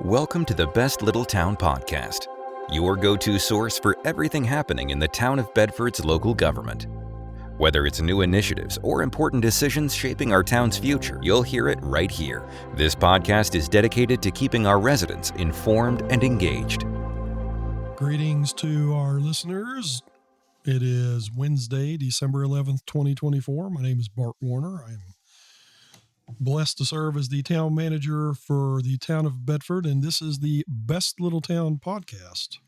Welcome to the Best Little Town Podcast, your go-to source for everything happening in the town of Bedford's local government. Whether it's new initiatives or important decisions shaping our town's future, you'll hear it right here. This podcast is dedicated to keeping our residents informed and engaged. Greetings to our listeners. It is Wednesday, December 11th, 2024. My name is Bart Warner. I am blessed to serve as the town manager for the town of Bedford, and this is the Best Little Town Podcast,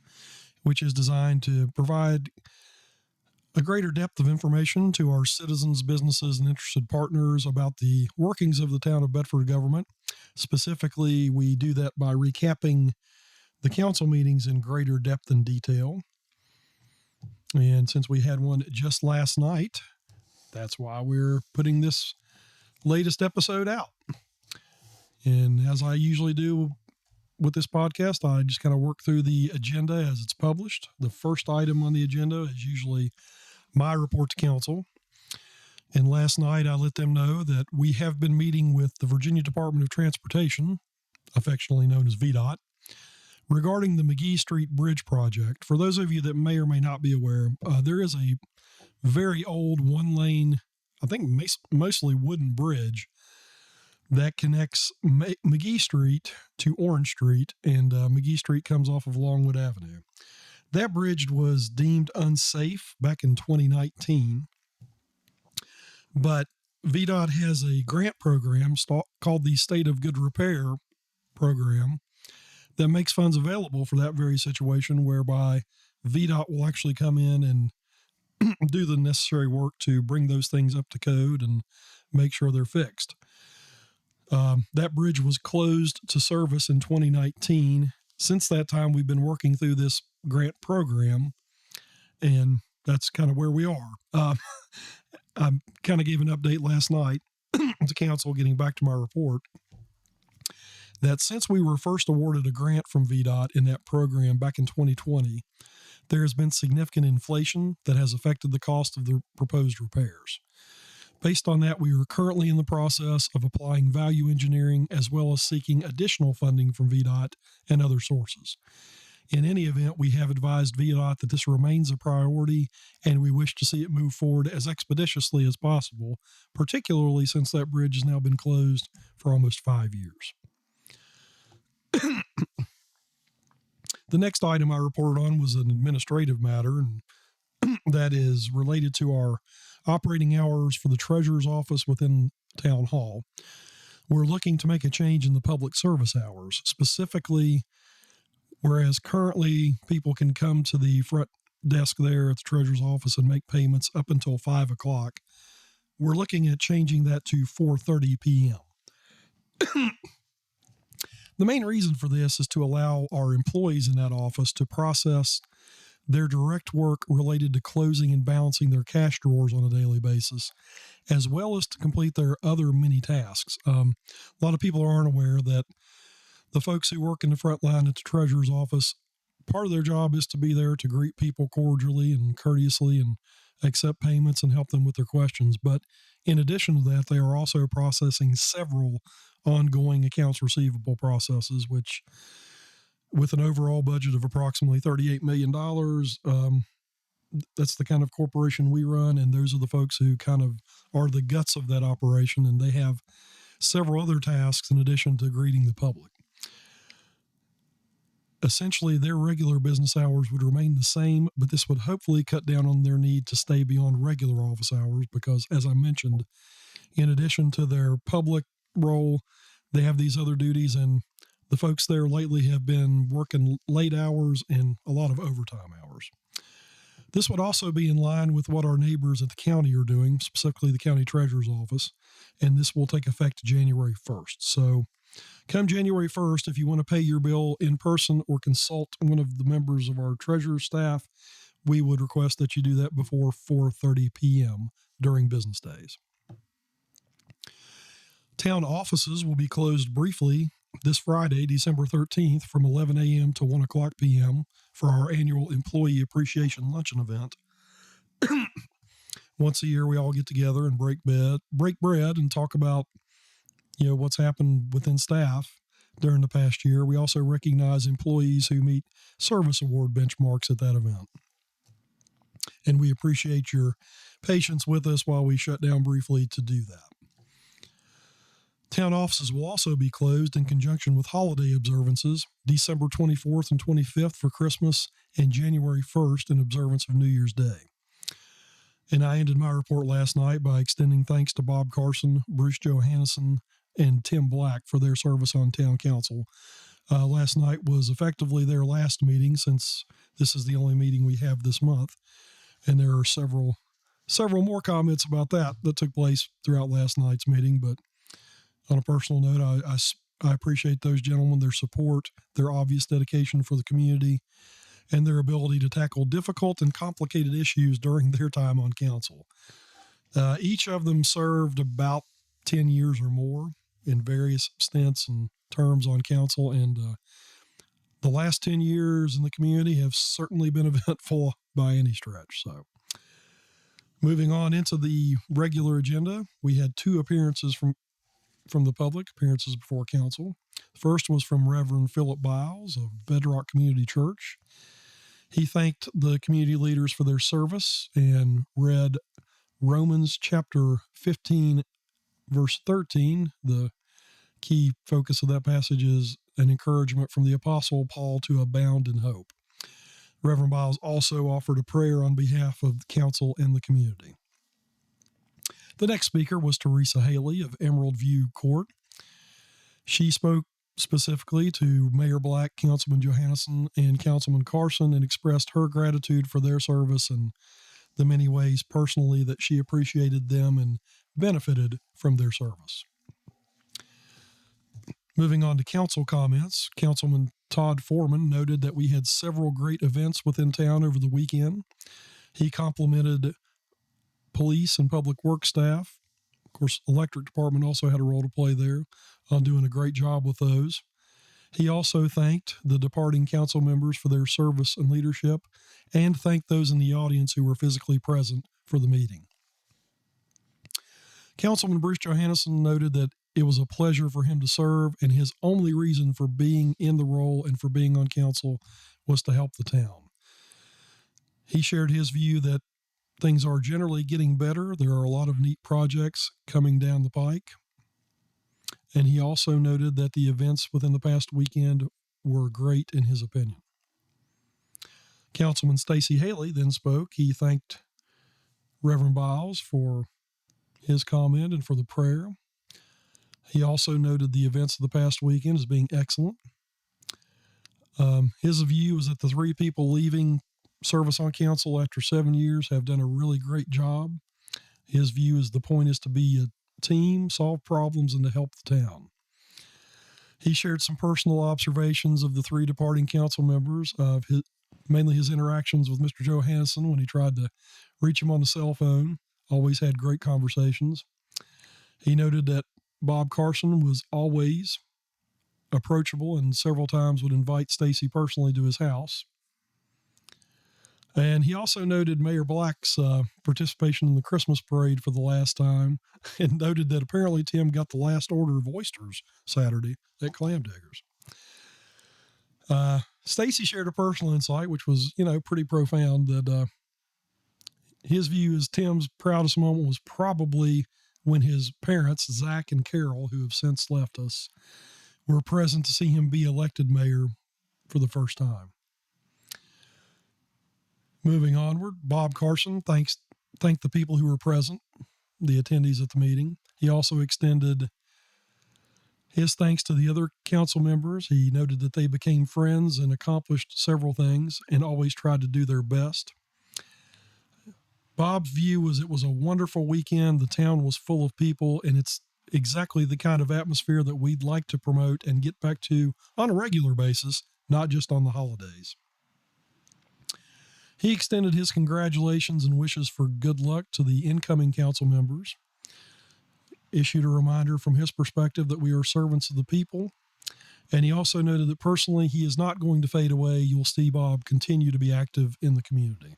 which is designed to provide a greater depth of information to our citizens, businesses, and interested partners about the workings of the town of Bedford government. Specifically, we do that by recapping the council meetings in greater depth and detail. And since we had one just last night, that's why we're putting this latest episode out. And as I usually do with this podcast, I just kind of work through the agenda as it's published. The first item on the agenda is usually my report to council. And last night I let them know that we have been meeting with the Virginia Department of Transportation, affectionately known as VDOT, regarding the McGee Street Bridge project. For those of you that may or may not be aware, there is a very old one-lane, I think mostly wooden bridge that connects McGee Street to Orange Street, and McGee Street comes off of Longwood Avenue. That bridge was deemed unsafe back in 2019, but VDOT has a grant program called the State of Good Repair program that makes funds available for that very situation, whereby VDOT will actually come in and do the necessary work to bring those things up to code and make sure they're fixed. That bridge was closed to service in 2019. Since that time, we've been working through this grant program, and that's kind of where we are. I kind of gave an update last night to council, getting back to my report, that since we were first awarded a grant from VDOT in that program back in 2020, there has been significant inflation that has affected the cost of the proposed repairs. Based on that, we are currently in the process of applying value engineering as well as seeking additional funding from VDOT and other sources. In any event, we have advised VDOT that this remains a priority and we wish to see it move forward as expeditiously as possible, particularly since that bridge has now been closed for almost 5 years. The next item I reported on was an administrative matter, and that is related to our operating hours for the treasurer's office within Town Hall. We're looking to make a change in the public service hours. Specifically, whereas currently people can come to the front desk there at the treasurer's office and make payments up until 5 o'clock, we're looking at changing that to 4:30 p.m. The main reason for this is to allow our employees in that office to process their direct work related to closing and balancing their cash drawers on a daily basis, as well as to complete their other many tasks. A lot of people aren't aware that the folks who work in the front line at the treasurer's office, part of their job is to be there to greet people cordially and courteously and accept payments and help them with their questions. But in addition to that, they are also processing several ongoing accounts receivable processes, which, with an overall budget of approximately $38 million, that's the kind of corporation we run, and those are the folks who kind of are the guts of that operation, and they have several other tasks in addition to greeting the public. Essentially, their regular business hours would remain the same, but this would hopefully cut down on their need to stay beyond regular office hours because, as I mentioned, in addition to their public role, they have these other duties, and the folks there lately have been working late hours and a lot of overtime hours. This would also be in line with what our neighbors at the county are doing, specifically the county treasurer's office, and this will take effect January 1st. So come January 1st, if you want to pay your bill in person or consult one of the members of our treasurer's staff, we would request that you do that before 4:30 p.m. during business days. Town offices will be closed briefly this Friday, December 13th, from 11 a.m. to 1 o'clock p.m. for our annual Employee Appreciation Luncheon event. Once a year, we all get together and break bread and talk about what's happened within staff during the past year. We also recognize employees who meet service award benchmarks at that event. And we appreciate your patience with us while we shut down briefly to do that. Town offices will also be closed in conjunction with holiday observances, December 24th and 25th for Christmas and January 1st in observance of New Year's Day. And I ended my report last night by extending thanks to Bob Carson, Bruce Johannesson, and Tim Black for their service on town council. Last night was effectively their last meeting, since this is the only meeting we have this month. And there are several more comments about that took place throughout last night's meeting. But on a personal note, I appreciate those gentlemen, their support, their obvious dedication for the community, and their ability to tackle difficult and complicated issues during their time on council. Each of them served about 10 years or more in various stints and terms on council, and the last 10 years in the community have certainly been eventful by any stretch. So, moving on into the regular agenda, we had 2 appearances from the public, appearances before council. The first was from Reverend Philip Biles of Bedrock Community Church. He thanked the community leaders for their service and read Romans chapter 15, verse 13. The key focus of that passage is an encouragement from the Apostle Paul to abound in hope. Reverend Biles also offered a prayer on behalf of the council and the community. The next speaker was Teresa Haley of Emerald View Court. She spoke specifically to Mayor Black, Councilman Johannesson, and Councilman Carson, and expressed her gratitude for their service and the many ways personally that she appreciated them and benefited from their service. Moving on to council comments, Councilman Todd Foreman noted that we had several great events within town over the weekend. He complimented police and public works staff. Of course, electric department also had a role to play there on doing a great job with those. He also thanked the departing council members for their service and leadership, and thanked those in the audience who were physically present for the meeting. Councilman Bruce Johannesson noted that it was a pleasure for him to serve, and his only reason for being in the role and for being on council was to help the town. He shared his view that things are generally getting better. There are a lot of neat projects coming down the pike. And he also noted that the events within the past weekend were great in his opinion. Councilman Stacey Haley then spoke. He thanked Reverend Biles for his comment and for the prayer. He also noted the events of the past weekend as being excellent. His view is that the 3 people leaving service on council after 7 years have done a really great job. His view is the point is to be a team, solve problems, and to help the town. He shared some personal observations of the 3 departing council members, of mainly his interactions with Mr. Johannesson when he tried to reach him on the cell phone. Always had great conversations. He noted that Bob Carson was always approachable and several times would invite Stacey personally to his house. And he also noted Mayor Black's participation in the Christmas parade for the last time, and noted that apparently Tim got the last order of oysters Saturday at Clam Diggers. Stacey shared a personal insight, which was, pretty profound, that his view is Tim's proudest moment was probably when his parents, Zach and Carol, who have since left us, were present to see him be elected mayor for the first time. Moving onward, Bob Carson thanked the people who were present, the attendees at the meeting. He also extended his thanks to the other council members. He noted that they became friends and accomplished several things and always tried to do their best. Bob's view was it was a wonderful weekend. The town was full of people, and it's exactly the kind of atmosphere that we'd like to promote and get back to on a regular basis, not just on the holidays. He extended his congratulations and wishes for good luck to the incoming council members, issued a reminder from his perspective that we are servants of the people, and he also noted that personally he is not going to fade away. You'll see Bob continue to be active in the community.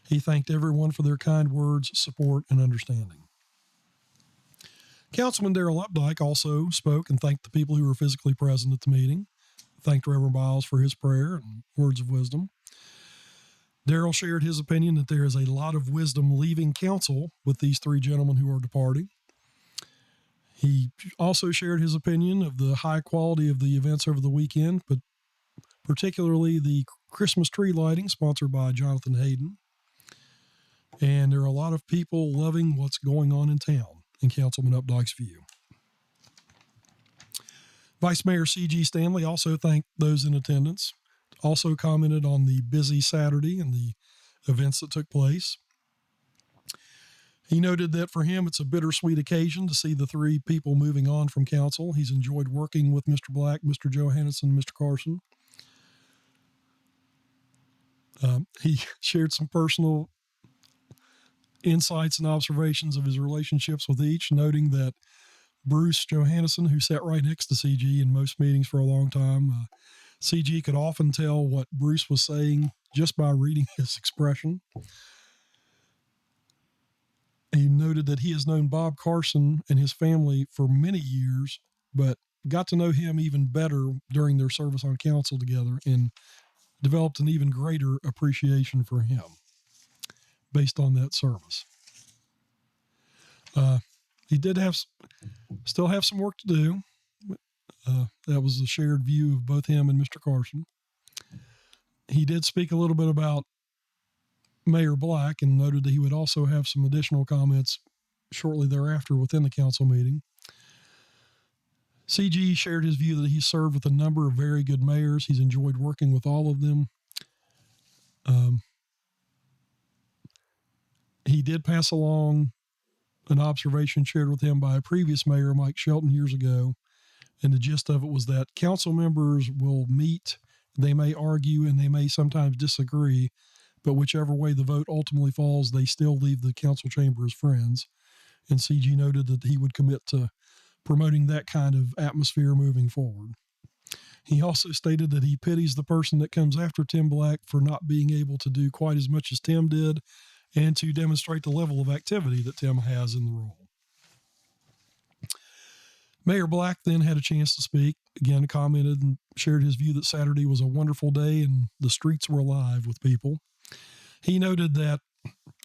He thanked everyone for their kind words, support, and understanding. Councilman Darrell Updike also spoke and thanked the people who were physically present at the meeting. Thanked Reverend Biles for his prayer and words of wisdom. Darrell shared his opinion that there is a lot of wisdom leaving council with these three gentlemen who are departing. He also shared his opinion of the high quality of the events over the weekend, but particularly the Christmas tree lighting sponsored by Jonathan Hayden. And there are a lot of people loving what's going on in town, in Councilman Updike's view. Vice Mayor C.G. Stanley also thanked those in attendance, also commented on the busy Saturday and the events that took place. He noted that for him, it's a bittersweet occasion to see the three people moving on from council. He's enjoyed working with Mr. Black, Mr. Johansson, and Mr. Carson. He shared some personal insights and observations of his relationships with each, noting that Bruce Johansson, who sat right next to CG in most meetings for a long time, CG could often tell what Bruce was saying just by reading his expression. He noted that he has known Bob Carson and his family for many years, but got to know him even better during their service on council together and developed an even greater appreciation for him based on that service. He did still have some work to do. That was the shared view of both him and Mr. Carson. He did speak a little bit about Mayor Black and noted that he would also have some additional comments shortly thereafter within the council meeting. CG shared his view that he served with a number of very good mayors. He's enjoyed working with all of them. He did pass along an observation shared with him by a previous mayor, Mike Shelton, years ago. And the gist of it was that council members will meet, they may argue, and they may sometimes disagree, but whichever way the vote ultimately falls, they still leave the council chamber as friends. And CG noted that he would commit to promoting that kind of atmosphere moving forward. He also stated that he pities the person that comes after Tim Black for not being able to do quite as much as Tim did and to demonstrate the level of activity that Tim has in the role. Mayor Black then had a chance to speak, again commented and shared his view that Saturday was a wonderful day and the streets were alive with people. He noted that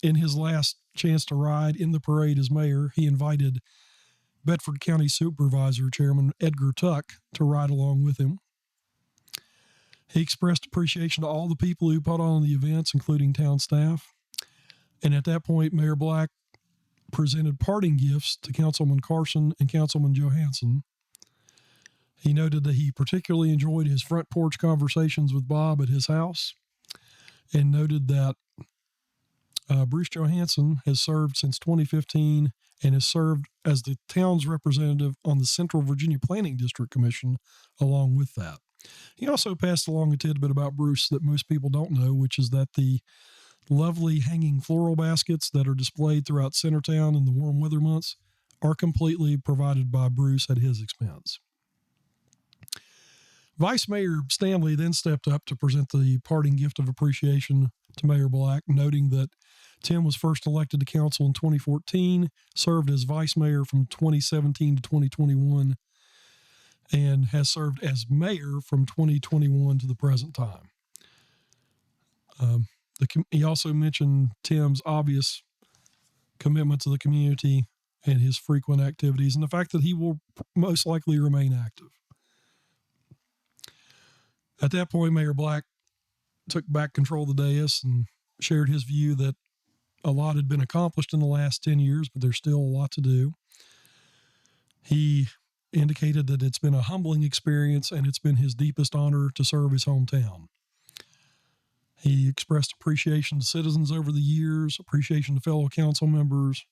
in his last chance to ride in the parade as mayor, he invited Bedford County Supervisor Chairman Edgar Tuck to ride along with him. He expressed appreciation to all the people who put on the events, including town staff. And at that point, Mayor Black presented parting gifts to Councilman Carson and Councilman Johansson. He noted that he particularly enjoyed his front porch conversations with Bob at his house and noted that Bruce Johansson has served since 2015 and has served as the town's representative on the Central Virginia Planning District Commission along with that. He also passed along a tidbit about Bruce that most people don't know, which is that the lovely hanging floral baskets that are displayed throughout Centertown in the warm weather months are completely provided by Bruce at his expense. Vice Mayor Stanley then stepped up to present the parting gift of appreciation to Mayor Black, noting that Tim was first elected to council in 2014, served as vice mayor from 2017 to 2021, and has served as mayor from 2021 to the present time. He also mentioned Tim's obvious commitment to the community and his frequent activities and the fact that he will most likely remain active. At that point, Mayor Black took back control of the dais and shared his view that a lot had been accomplished in the last 10 years, but there's still a lot to do. He indicated that it's been a humbling experience and it's been his deepest honor to serve his hometown. He expressed appreciation to citizens over the years, appreciation to fellow council members,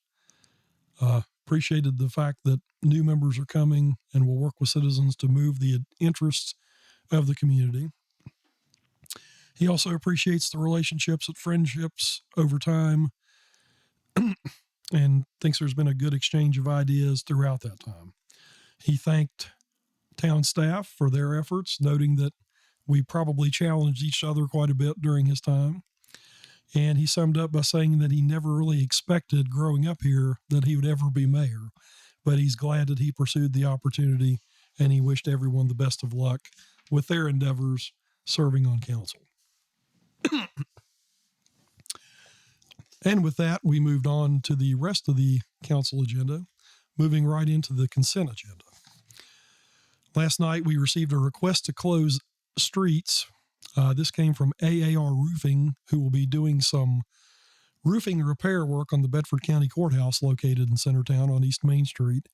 appreciated the fact that new members are coming and will work with citizens to move the interests of the community. He also appreciates the relationships and friendships over time and thinks there's been a good exchange of ideas throughout that time. He thanked town staff for their efforts, noting that we probably challenged each other quite a bit during his time. And he summed up by saying that he never really expected growing up here that he would ever be mayor, but he's glad that he pursued the opportunity, and he wished everyone the best of luck with their endeavors serving on council. And with that, we moved on to the rest of the council agenda, moving right into the consent agenda. Last night, we received a request to close streets. This came from AAR Roofing, who will be doing some roofing repair work on the Bedford County Courthouse located in Centertown on East Main Street.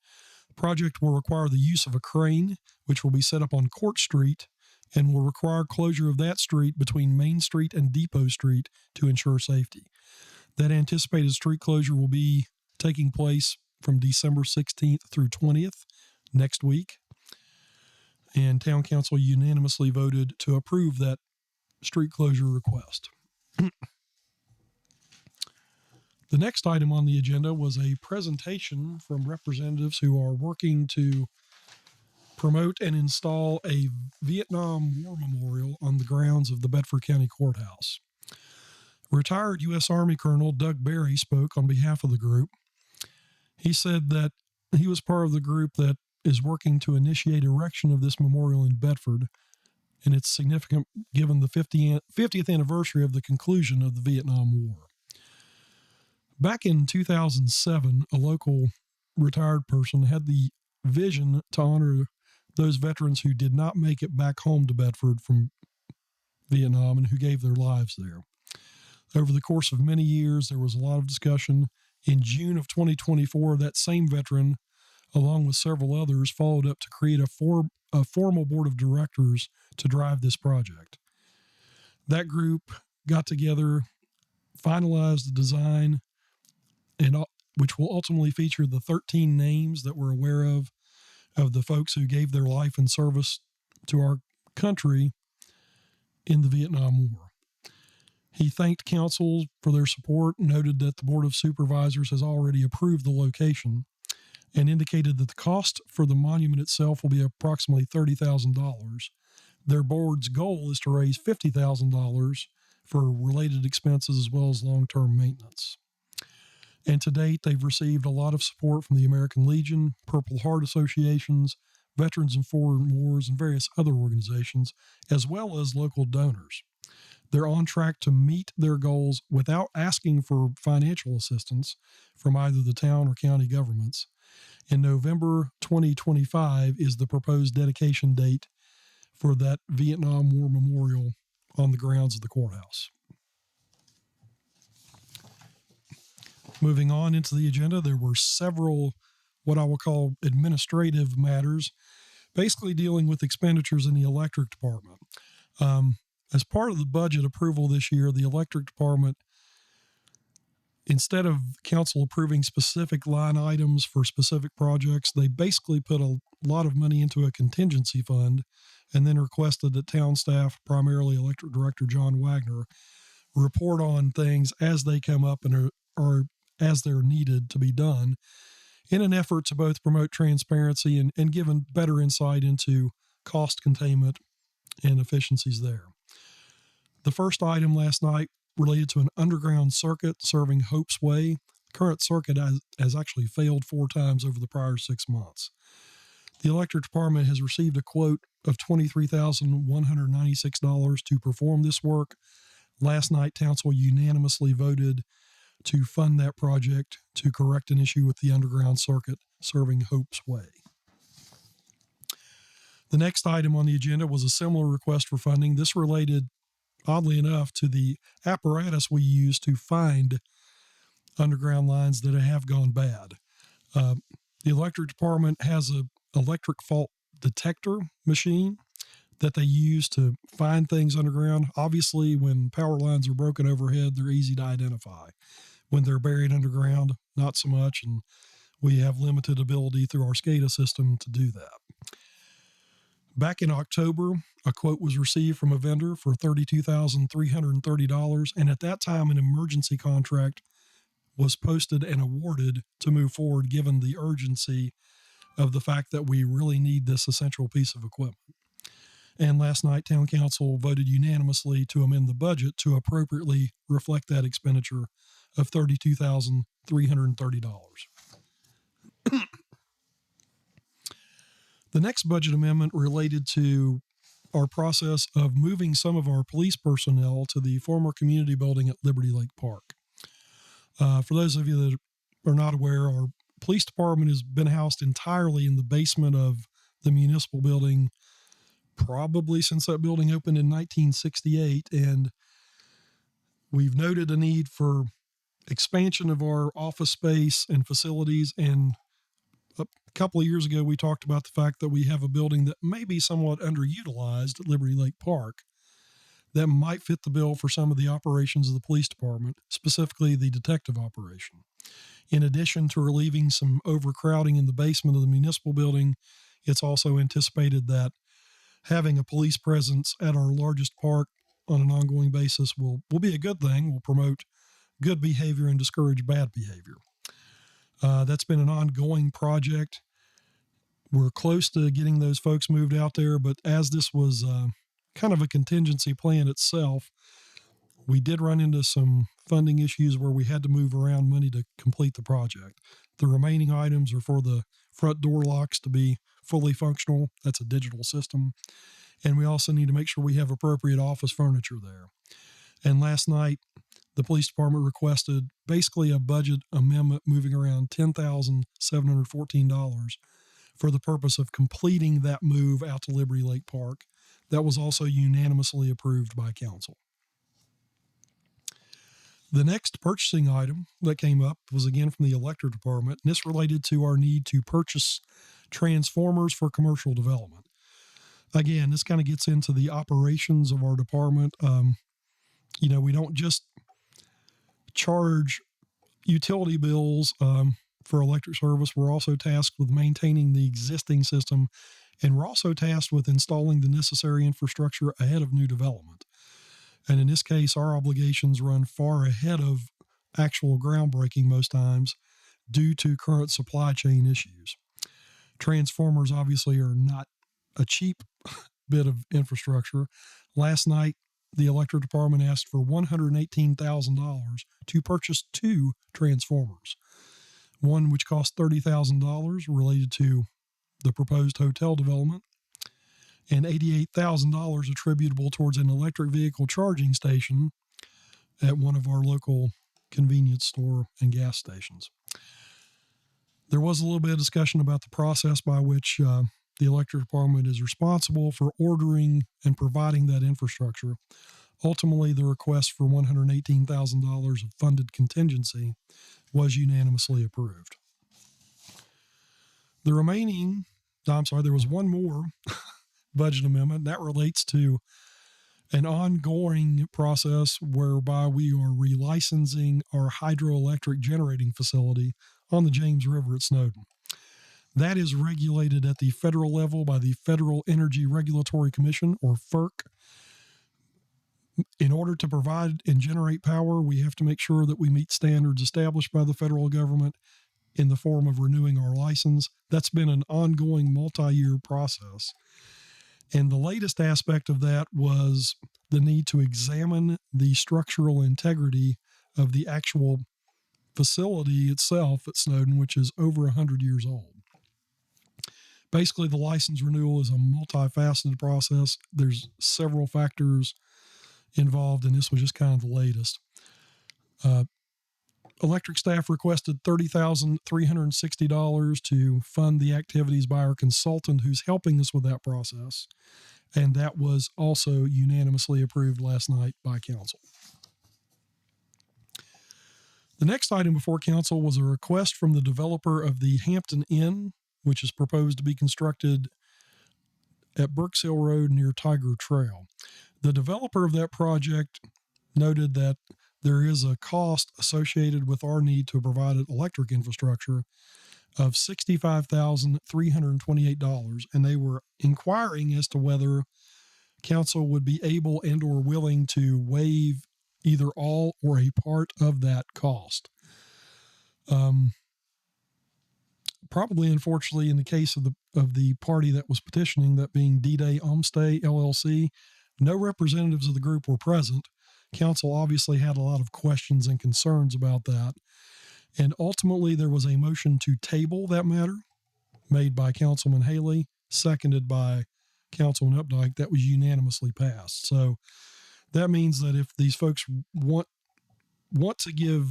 The project will require the use of a crane, which will be set up on Court Street, and will require closure of that street between Main Street and Depot Street to ensure safety. That anticipated street closure will be taking place from December 16th through 20th next week. And Town Council unanimously voted to approve that street closure request. The next item on the agenda was a presentation from representatives who are working to promote and install a Vietnam War Memorial on the grounds of the Bedford County Courthouse. Retired U.S. Army Colonel Doug Berry spoke on behalf of the group. He said that he was part of the group that is working to initiate erection of this memorial in Bedford, and it's significant given the 50th anniversary of the conclusion of the Vietnam War. Back in 2007, a local retired person had the vision to honor those veterans who did not make it back home to Bedford from Vietnam and who gave their lives there. Over the course of many years, there was a lot of discussion. In June of 2024, that same veteran, along with several others, followed up to create a formal board of directors to drive this project. That group got together, finalized the design, and which will ultimately feature the 13 names that we're aware of the folks who gave their life in service to our country in the Vietnam War. He thanked council for their support, noted that the Board of Supervisors has already approved the location, and indicated that the cost for the monument itself will be approximately $30,000. Their board's goal is to raise $50,000 for related expenses as well as long-term maintenance. And to date, they've received a lot of support from the American Legion, Purple Heart Associations, Veterans in Foreign Wars, and various other organizations, as well as local donors. They're on track to meet their goals without asking for financial assistance from either the town or county governments. In November 2025 is the proposed dedication date for that Vietnam War Memorial on the grounds of the courthouse. Moving on into the agenda, there were several what I will call administrative matters, basically dealing with expenditures in the electric department. As part of the budget approval this year, the electric department, instead of council approving specific line items for specific projects, they basically put a lot of money into a contingency fund and then requested that town staff, primarily Electric Director John Wagner, report on things as they come up and are as they're needed to be done in an effort to both promote transparency and give better insight into cost containment and efficiencies there. The first item last night related to an underground circuit serving Hope's Way. The current circuit has actually failed 4 times over the prior 6 months. The electric department has received a quote of $23,196 to perform this work. Last night, council unanimously voted to fund that project to correct an issue with the underground circuit serving Hope's Way. The next item on the agenda was a similar request for funding. This related, oddly enough, to the apparatus we use to find underground lines that have gone bad. The electric department has an electric fault detector machine that they use to find things underground. Obviously, when power lines are broken overhead, they're easy to identify. When they're buried underground, not so much, and we have limited ability through our SCADA system to do that. Back in October, a quote was received from a vendor for $32,330, and at that time, an emergency contract was posted and awarded to move forward given the urgency of the fact that we really need this essential piece of equipment. And last night, Town Council voted unanimously to amend the budget to appropriately reflect that expenditure of $32,330. The next budget amendment related to our process of moving some of our police personnel to the former community building at Liberty Lake Park. For those of you that are not aware, our police department has been housed entirely in the basement of the municipal building probably since that building opened in 1968, and we've noted a need for expansion of our office space and facilities. And a couple of years ago, we talked about the fact that we have a building that may be somewhat underutilized at Liberty Lake Park that might fit the bill for some of the operations of the police department, specifically the detective operation. In addition to relieving some overcrowding in the basement of the municipal building, it's also anticipated that having a police presence at our largest park on an ongoing basis will be a good thing, will promote good behavior and discourage bad behavior. That's been an ongoing project. We're close to getting those folks moved out there, but as this was kind of a contingency plan itself, we did run into some funding issues where we had to move around money to complete the project. The remaining items are for the front door locks to be fully functional. That's a digital system. And we also need to make sure we have appropriate office furniture there. And last night, the police department requested basically a budget amendment moving around $10,714 for the purpose of completing that move out to Liberty Lake Park. That was also unanimously approved by council. The next purchasing item that came up was again from the electric department, and this related to our need to purchase transformers for commercial development. Again, this kind of gets into the operations of our department. We don't just charge utility bills for electric service. We're also tasked with maintaining the existing system, and we're also tasked with installing the necessary infrastructure ahead of new development. And in this case, our obligations run far ahead of actual groundbreaking most times due to current supply chain issues. Transformers obviously are not a cheap bit of infrastructure. Last night, the electric department asked for $118,000 to purchase 2 transformers. One which cost $30,000 related to the proposed hotel development, and $88,000 attributable towards an electric vehicle charging station at one of our local convenience store and gas stations. There was a little bit of discussion about the process by which the electric department is responsible for ordering and providing that infrastructure. Ultimately, the request for $118,000 of funded contingency was unanimously approved. There was one more budget amendment that relates to an ongoing process whereby we are relicensing our hydroelectric generating facility on the James River at Snowden. That is regulated at the federal level by the Federal Energy Regulatory Commission, or FERC. In order to provide and generate power, we have to make sure that we meet standards established by the federal government in the form of renewing our license. That's been an ongoing multi-year process. And the latest aspect of that was the need to examine the structural integrity of the actual facility itself at Snowden, which is over 100 years old. Basically, the license renewal is a multifaceted process. There's several factors involved, and this was just kind of the latest. Electric staff requested $30,360 to fund the activities by our consultant who's helping us with that process, and that was also unanimously approved last night by council. The next item before council was a request from the developer of the Hampton Inn, which is proposed to be constructed at Burks Hill Road near Tiger Trail. The developer of that project noted that there is a cost associated with our need to provide electric infrastructure of $65,328, and they were inquiring as to whether council would be able and or willing to waive either all or a part of that cost. Probably, unfortunately, in the case of the party that was petitioning, that being D-Day Homestay LLC, no representatives of the group were present. Council obviously had a lot of questions and concerns about that. And ultimately, there was a motion to table that matter made by Councilman Haley seconded by Councilman Updike, that was unanimously passed. So that means that if these folks want to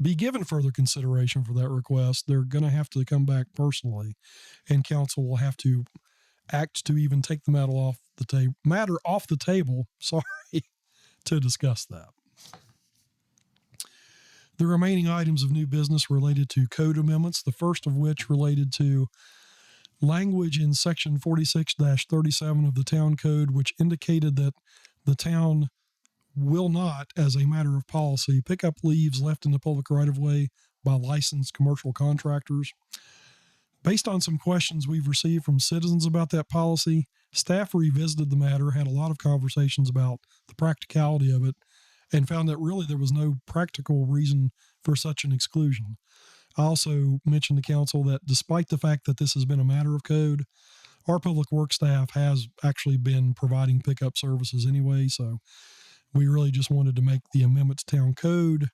be given further consideration for that request, they're going to have to come back personally, and council will have to act to even take the matter off the table. Sorry, to discuss that. The remaining items of new business related to code amendments, the first of which related to language in section 46-37 of the town code, which indicated that the town will not, as a matter of policy, pick up leaves left in the public right-of-way by licensed commercial contractors. Based on some questions we've received from citizens about that policy, staff revisited the matter, had a lot of conversations about the practicality of it, and found that really there was no practical reason for such an exclusion. I also mentioned to council that despite the fact that this has been a matter of code, our public works staff has actually been providing pickup services anyway, so we really just wanted to make the amendment to town code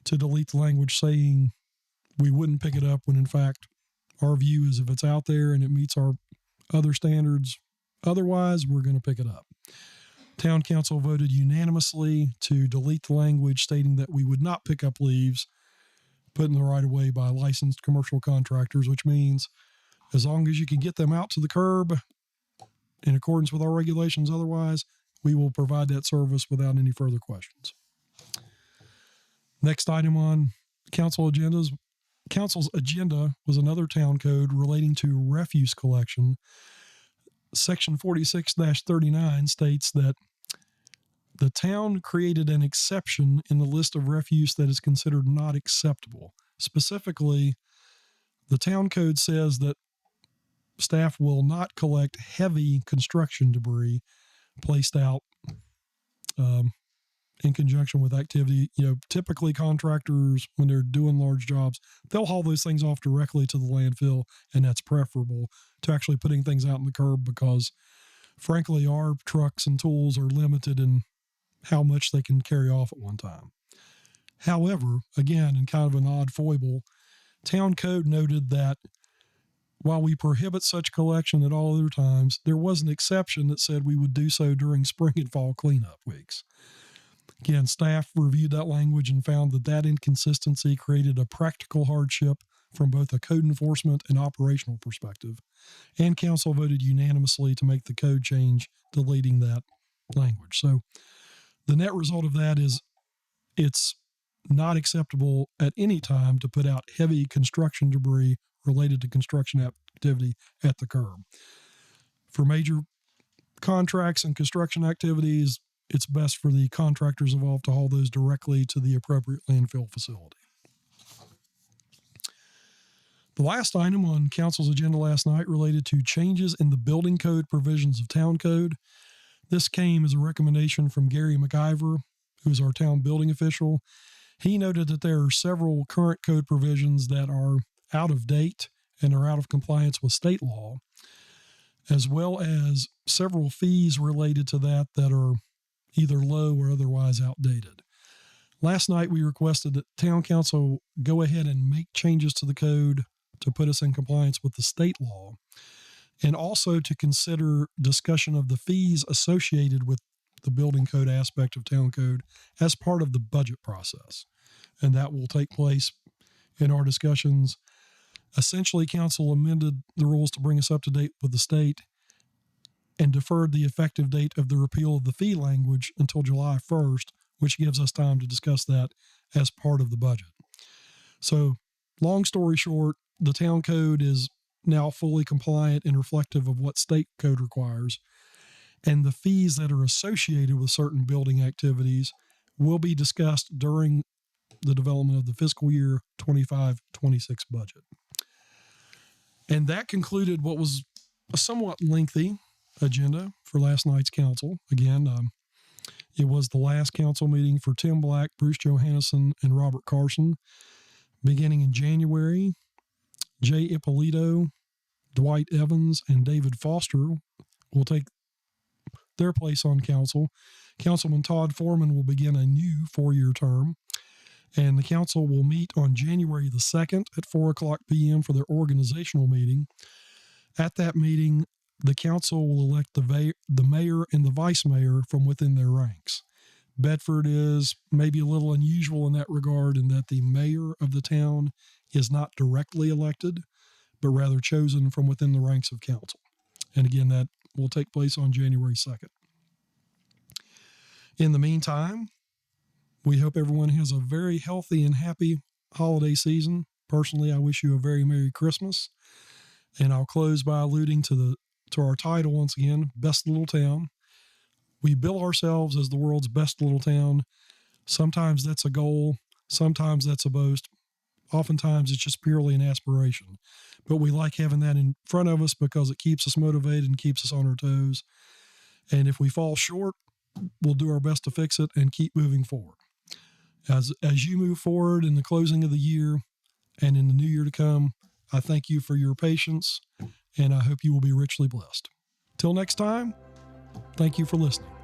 to delete the language saying we wouldn't pick it up, when in fact our view is if it's out there and it meets our other standards, otherwise we're going to pick it up. Town council voted unanimously to delete the language stating that we would not pick up leaves put in the right of way by licensed commercial contractors, which means as long as you can get them out to the curb in accordance with our regulations, otherwise we will provide that service without any further questions. Next item on council's agenda was another town code relating to refuse collection. Section 46-39 states that the town created an exception in the list of refuse that is considered not acceptable. Specifically, the town code says that staff will not collect heavy construction debris placed out in conjunction with activity. Typically contractors, when they're doing large jobs, they'll haul those things off directly to the landfill, and that's preferable to actually putting things out in the curb because, frankly, our trucks and tools are limited in how much they can carry off at one time. However, again, in kind of an odd foible, town code noted that while we prohibit such collection at all other times, there was an exception that said we would do so during spring and fall cleanup weeks. Again, staff reviewed that language and found that inconsistency created a practical hardship from both a code enforcement and operational perspective, and council voted unanimously to make the code change, deleting that language. So the net result of that is it's not acceptable at any time to put out heavy construction debris related to construction activity at the curb. For major contracts and construction activities, it's best for the contractors involved to haul those directly to the appropriate landfill facility. The last item on council's agenda last night related to changes in the building code provisions of town code. This came as a recommendation from Gary McIver, who is our town building official. He noted that there are several current code provisions that are out of date and are out of compliance with state law, as well as several fees related to that are either low or otherwise outdated. Last night, we requested that town council go ahead and make changes to the code to put us in compliance with the state law, and also to consider discussion of the fees associated with the building code aspect of town code as part of the budget process. And that will take place in our discussions. Essentially, council amended the rules to bring us up to date with the state and deferred the effective date of the repeal of the fee language until July 1st, which gives us time to discuss that as part of the budget. So, long story short, the town code is now fully compliant and reflective of what state code requires, and the fees that are associated with certain building activities will be discussed during the development of the fiscal year 25-26 budget. And that concluded what was a somewhat lengthy agenda for last night's council. Again, it was the last council meeting for Tim Black, Bruce Johannesson, and Robert Carson. Beginning in January, Jay Ippolito, Dwight Evans, and David Foster will take their place on council. Councilman Todd Foreman will begin a new 4-year term, and the council will meet on January the 2nd at 4 o'clock p.m. for their organizational meeting. At that meeting, the council will elect the mayor and the vice mayor from within their ranks. Bedford is maybe a little unusual in that regard, in that the mayor of the town is not directly elected, but rather chosen from within the ranks of council. And again, that will take place on January 2nd. In the meantime, we hope everyone has a very healthy and happy holiday season. Personally, I wish you a very Merry Christmas. And I'll close by alluding to our title once again, Best Little Town. We bill ourselves as the world's best little town. Sometimes that's a goal. Sometimes that's a boast. Oftentimes it's just purely an aspiration. But we like having that in front of us because it keeps us motivated and keeps us on our toes. And if we fall short, we'll do our best to fix it and keep moving forward. As you move forward in the closing of the year and in the new year to come, I thank you for your patience, and I hope you will be richly blessed. Till next time, thank you for listening.